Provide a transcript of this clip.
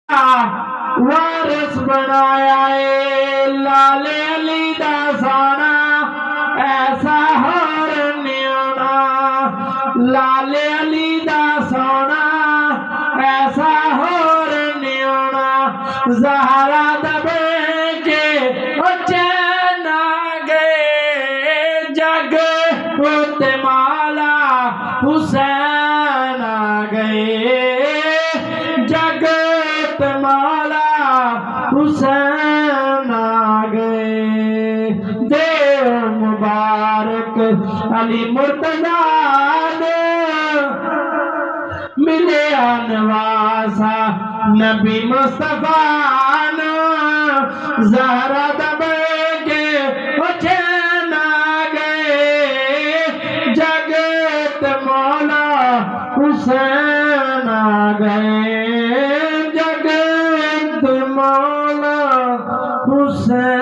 वारिस बनाया लाले अली दा सोना ऐसा होर न्याणा लाले अली दा सोना ऐसा होर न्याणा ज़हरा दबे के चैन गए जग उते माला हुसैन आ गए जगत माला हुसैन आ गए। देव मुबारक अली मुर्तज़ा ने मिले नवासा नबी मुस्तफा ने ज़हरा दबे के हुसैन आ गए जगत मौला हुसैन आ गए जगत मौला हुसैन।